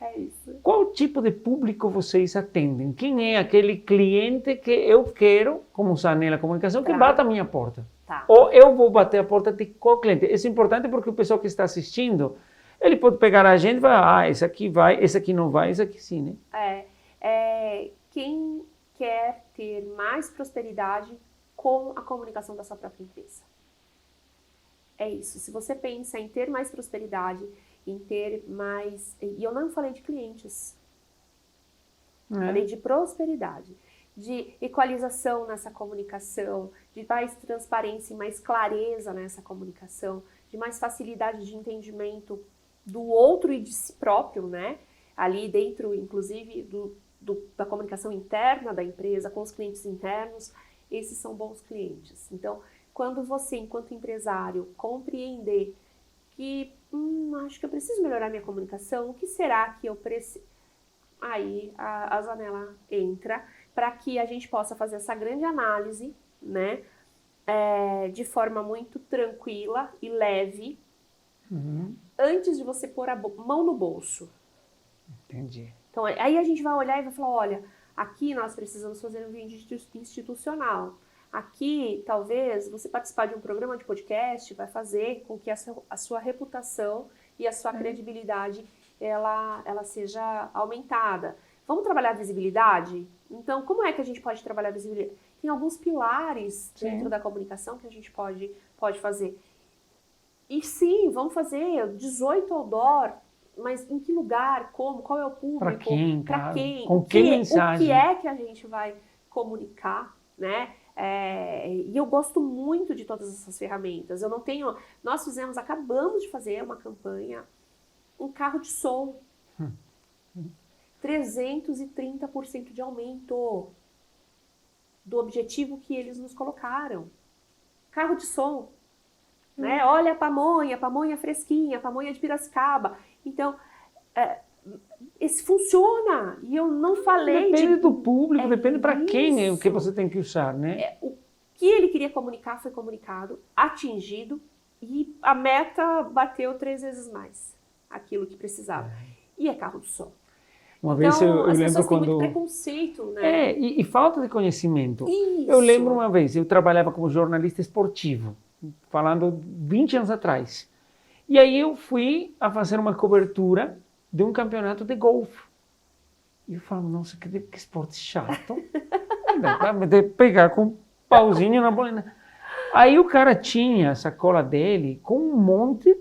É isso. Qual tipo de público vocês atendem? Quem é aquele cliente que eu quero, como Zanella Comunicação, que bata a minha porta? Ou eu vou bater a porta de qual cliente? Isso é importante porque o pessoal que está assistindo, ele pode pegar a gente e falar, esse aqui vai, esse aqui não vai, esse aqui sim, né? Quem quer ter mais prosperidade com a comunicação da sua própria empresa. É isso. Se você pensa em ter mais prosperidade, em ter mais... E eu não falei de clientes. Falei de prosperidade, de equalização nessa comunicação, de mais transparência e mais clareza nessa comunicação, de mais facilidade de entendimento do outro e de si próprio, né? Ali dentro, inclusive, da comunicação interna da empresa, com os clientes internos, esses são bons clientes. Então, quando você, enquanto empresário, compreender que acho que eu preciso melhorar minha comunicação, o que será que eu preciso? Aí a Zanella entra para que a gente possa fazer essa grande análise, né, de forma muito tranquila e leve, antes de você pôr a mão no bolso. Entendi. Então, aí a gente vai olhar e vai falar, olha, aqui nós precisamos fazer um vídeo institucional. Aqui, talvez, você participar de um programa de podcast vai fazer com que a sua reputação e a sua credibilidade ela seja aumentada. Vamos trabalhar a visibilidade? Então, como é que a gente pode trabalhar a visibilidade? Tem alguns pilares dentro da comunicação que a gente pode fazer. E sim, vamos fazer 18 outdoor, mas em que lugar, como, qual é o público? Para quem, com que mensagem? O que é que a gente vai comunicar, né? E eu gosto muito de todas essas ferramentas. Nós acabamos de fazer uma campanha, um carro de som, 330% de aumento do objetivo que eles nos colocaram. Carro de som, né? Olha a pamonha fresquinha, a pamonha de Piracicaba. Então, esse funciona. E eu não falei depende do público, depende para quem é o que você tem que usar, né? O que ele queria comunicar foi comunicado, atingido, e a meta bateu 3 vezes mais aquilo que precisava. E é carro de som. Uma vez eu as lembro pessoas têm quando... muito preconceito, né? E falta de conhecimento. Isso. Eu lembro uma vez, eu trabalhava como jornalista esportivo, falando 20 anos atrás. E aí eu fui a fazer uma cobertura de um campeonato de golfe. E eu falo, nossa, que esporte chato. Vai pegar com um pauzinho na bola. Aí o cara tinha a sacola dele com um monte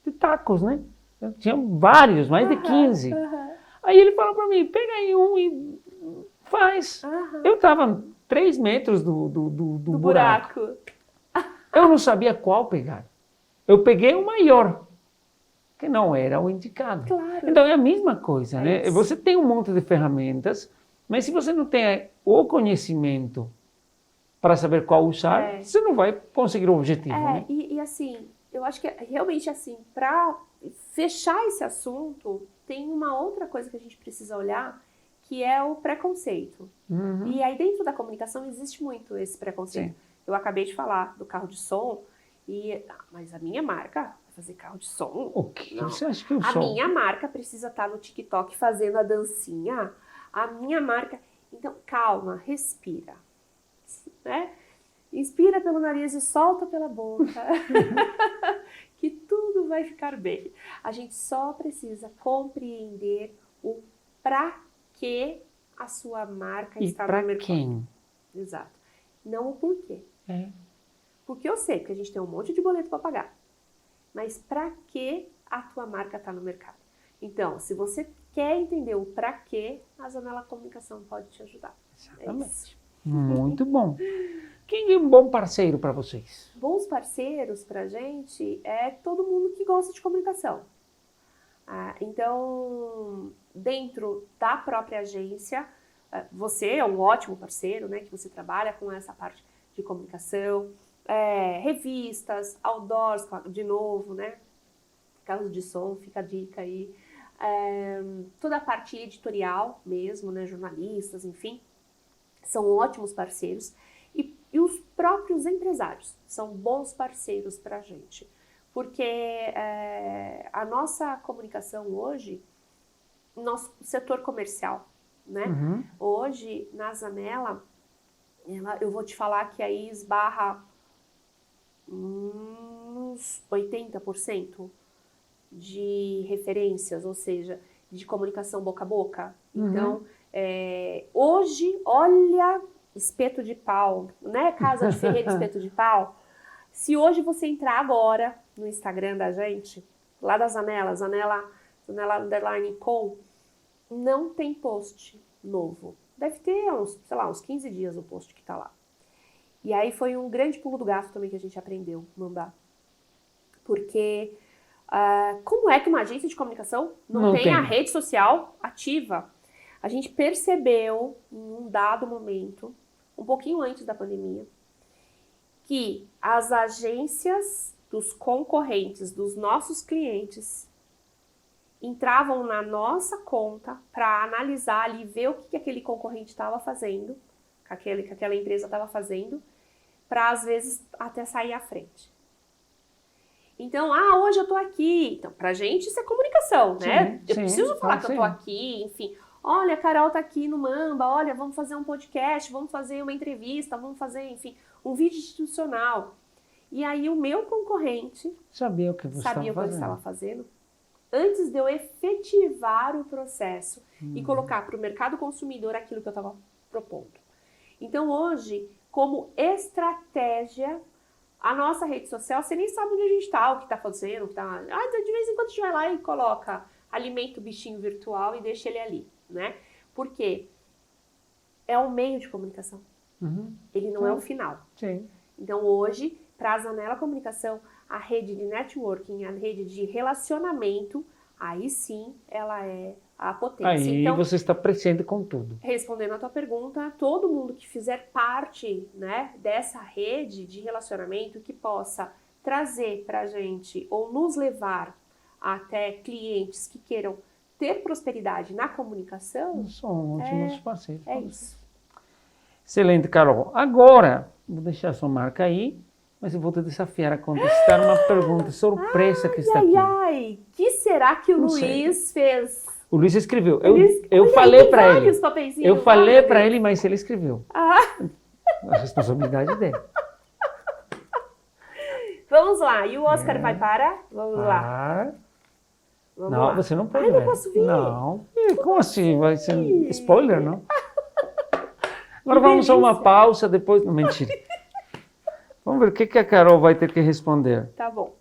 de tacos, né? Tinha vários, mais de 15. Aí ele falou para mim, pega aí um e faz. Eu estava 3 metros do buraco. Eu não sabia qual pegar. Eu peguei o maior, que não era o indicado. Claro. Então é a mesma coisa, né? Isso. Você tem um monte de ferramentas, mas se você não tem o conhecimento para saber qual usar, você não vai conseguir o objetivo, né? E assim, eu acho que realmente assim, para fechar esse assunto, tem uma outra coisa que a gente precisa olhar, que é o preconceito. E aí dentro da comunicação existe muito esse preconceito. Sim. Eu acabei de falar do carro de som, mas a minha marca vai fazer carro de som? O que Não. você acha que eu A sou? minha marca precisa estar no TikTok fazendo a dancinha. A minha marca... Então, calma, respira. Né? Inspira pelo nariz e solta pela boca. Que tudo vai ficar bem. A gente só precisa compreender o para que a sua marca está no mercado. E para quem? Exato. Não o porquê. É. Porque eu sei que a gente tem um monte de boleto para pagar. Mas para que a tua marca está no mercado? Então, se você quer entender o para que, a Zanella Comunicação pode te ajudar. Exatamente. Muito bom. Quem é um bom parceiro para vocês? Bons parceiros para a gente é todo mundo que gosta de comunicação. Então, dentro da própria agência, você é um ótimo parceiro, né? Que você trabalha com essa parte de comunicação, revistas, outdoors, de novo, né? Carros de som, fica a dica aí. Toda a parte editorial mesmo, né? Jornalistas, enfim, são ótimos parceiros. E os próprios empresários são bons parceiros para a gente. Porque a nossa comunicação hoje, nosso setor comercial, né? Hoje, na Zanella, eu vou te falar que aí esbarra uns 80% de referências, ou seja, de comunicação boca a boca. Então, hoje, olha, espeto de pau, né? Casa de Ferreira, espeto de pau. Se hoje você entrar agora no Instagram da gente, lá da Zanella _com, não tem post novo. Deve ter uns 15 dias o post que tá lá. E aí foi um grande pulo do gato também que a gente aprendeu a mandar. Porque como é que uma agência de comunicação não tem a rede social ativa? A gente percebeu, em um dado momento, um pouquinho antes da pandemia, que as agências dos concorrentes, dos nossos clientes, entravam na nossa conta para analisar ali, ver o que aquele concorrente estava fazendo, que aquela empresa estava fazendo, para às vezes até sair à frente. Então, hoje eu tô aqui. Então, pra gente isso é comunicação, né? Eu preciso falar que eu tô aqui, enfim. Olha, a Carol tá aqui no Mamba, olha, vamos fazer um podcast, vamos fazer uma entrevista, vamos fazer, enfim, um vídeo institucional. E aí o meu concorrente sabia o que você estava fazendo antes de eu efetivar o processo e colocar para o mercado consumidor aquilo que eu estava propondo. Então, hoje, como estratégia, a nossa rede social, você nem sabe onde a gente está, o que está fazendo, o que tá... de vez em quando a gente vai lá e coloca, alimenta o bichinho virtual e deixa ele ali, né? Por quê? É um meio de comunicação. Ele não é o final. Sim. Então, hoje, para a Zanella Comunicação, a rede de networking, a rede de relacionamento, aí sim, ela é a potência. Aí então, você está presente com tudo. Respondendo a tua pergunta, todo mundo que fizer parte, né, dessa rede de relacionamento que possa trazer para a gente ou nos levar até clientes que queiram ter prosperidade na comunicação, são ótimos parceiros. É isso. Excelente, Carol. Agora, vou deixar sua marca aí, mas eu vou te desafiar a contestar uma pergunta surpresa que está aqui. Que será que o Luiz fez? O Luiz escreveu. Eu falei para ele. Eu falei para ele, mas ele escreveu. A responsabilidade dele. Vamos lá. E o Oscar vai para? Vamos lá. Não, lá. Você não pode ver. Não posso ver. Não. Como assim? Vai ser spoiler, não? Agora vamos a uma pausa, depois... Não, mentira. Vamos ver o que a Carol vai ter que responder. Tá bom.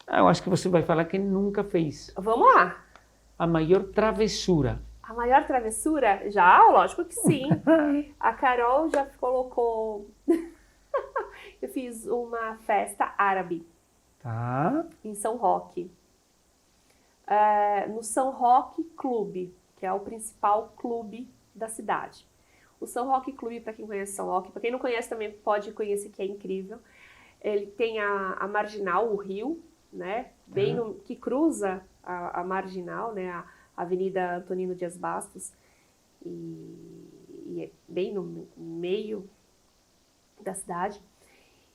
Eu acho que você vai falar que nunca fez. Vamos lá. A maior travessura. A maior travessura? Já, lógico que sim. A Carol já colocou... Eu fiz uma festa árabe. Tá. Em São Roque. No São Roque Clube, que é o principal clube da cidade. O São Roque Clube, para quem conhece São Roque, para quem não conhece também pode conhecer, que é incrível. Ele tem a Marginal, o rio, né? Bem que cruza a Marginal, né? A Avenida Antonino Dias Bastos. E é bem no meio da cidade.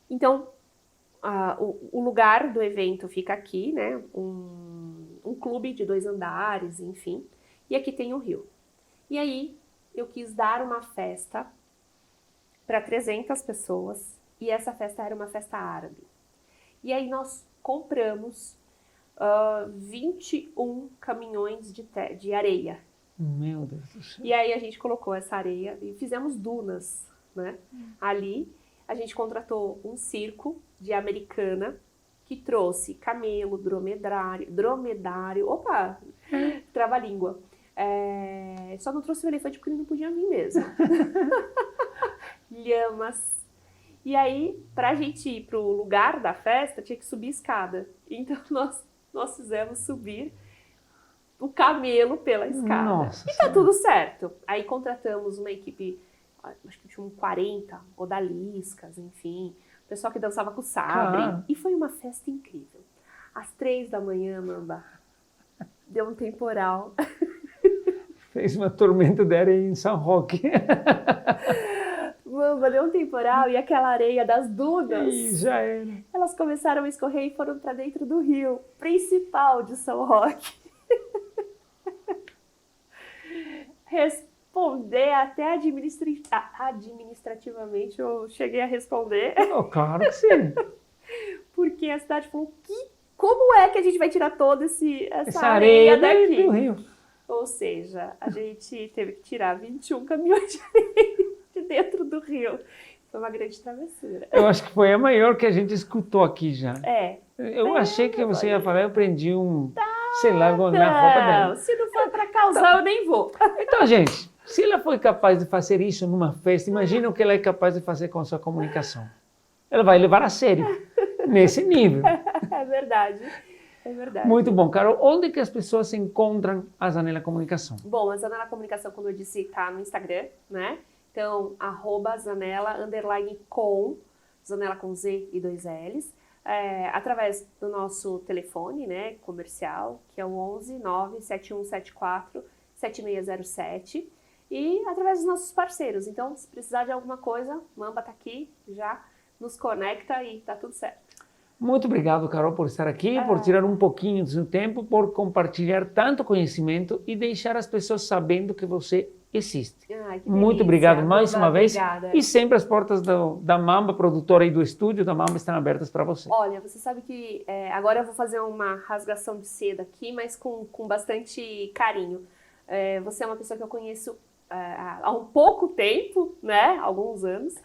Então, o lugar do evento fica aqui, né? Um clube de 2 andares, enfim. E aqui tem o rio. E aí, eu quis dar uma festa para 300 pessoas. E essa festa era uma festa árabe. E aí nós compramos 21 caminhões de areia. Meu Deus do céu. E aí a gente colocou essa areia e fizemos dunas, né? Ali a gente contratou um circo de Americana que trouxe camelo, dromedário, opa, trava-língua. Só não trouxe o elefante porque ele não podia vir mesmo. Lhamas. E aí, pra gente ir pro lugar da festa, tinha que subir escada. Então, nós fizemos subir o camelo pela escada. Nossa, e tá tudo certo. Aí contratamos uma equipe, acho que tinha 40 odaliscas, enfim. O pessoal que dançava com o sabre. E foi uma festa incrível. Às 3 da manhã, Mamba, deu um temporal. Fez uma tormenta de areia em São Roque. Mamba, deu um temporal e aquela areia das dunas, já era. Elas começaram a escorrer e foram para dentro do rio principal de São Roque. Responder até administrativamente, eu cheguei a responder. Claro que sim. Porque a cidade falou, como é que a gente vai tirar toda essa areia daqui? Do rio. Ou seja, a gente teve que tirar 21 caminhões de areia de dentro do rio. Foi uma grande travessura. Eu acho que foi a maior que a gente escutou aqui já. Eu achei que você ia falar, eu prendi sei lá, na roupa dela. Não, se não for para causar, eu nem vou. Então, gente, se ela foi capaz de fazer isso numa festa, imagina o que ela é capaz de fazer com a sua comunicação. Ela vai levar a sério, nesse nível. É verdade. É verdade. Muito bom, Carol. Onde que as pessoas encontram a Zanella Comunicação? Bom, a Zanella Comunicação, como eu disse, tá no Instagram, né? Então, @Zanella_com, Zanella com Z e 2 L's. Através do nosso telefone, né, comercial, que é o 11 97174 7607. E através dos nossos parceiros. Então, se precisar de alguma coisa, Mamba tá aqui, já nos conecta e tá tudo certo. Muito obrigado, Carol, por estar aqui, por tirar um pouquinho do seu tempo, por compartilhar tanto conhecimento e deixar as pessoas sabendo que você existe. Ai, que Muito delícia. obrigado mais Mamba, uma vez. obrigada. E sempre as portas da Mamba, produtora e do estúdio da Mamba, estão abertas para você. Olha, você sabe que agora eu vou fazer uma rasgação de seda aqui, mas com bastante carinho. Você é uma pessoa que eu conheço há um pouco tempo, né? Alguns anos,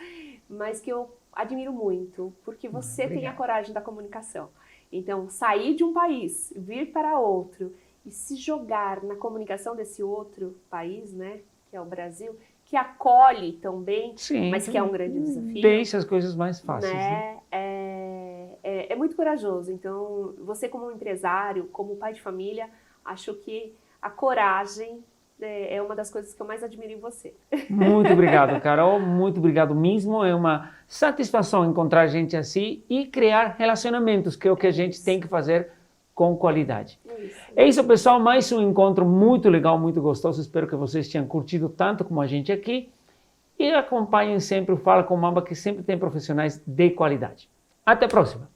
mas que eu admiro muito, porque você tem a coragem da comunicação. Então, sair de um país, vir para outro e se jogar na comunicação desse outro país, né? Que é o Brasil, que acolhe tão bem, Sim, mas que é um grande desafio. Deixa as coisas mais fáceis. Né? É muito corajoso. Então, você como empresário, como pai de família, acho que a coragem é uma das coisas que eu mais admiro em você. Muito obrigado, Carol. Muito obrigado mesmo. É uma satisfação encontrar gente assim e criar relacionamentos, que é o que a gente tem que fazer com qualidade. É isso, pessoal. Mais um encontro muito legal, muito gostoso. Espero que vocês tenham curtido tanto como a gente aqui. E acompanhem sempre o Fala com Mamba, que sempre tem profissionais de qualidade. Até a próxima.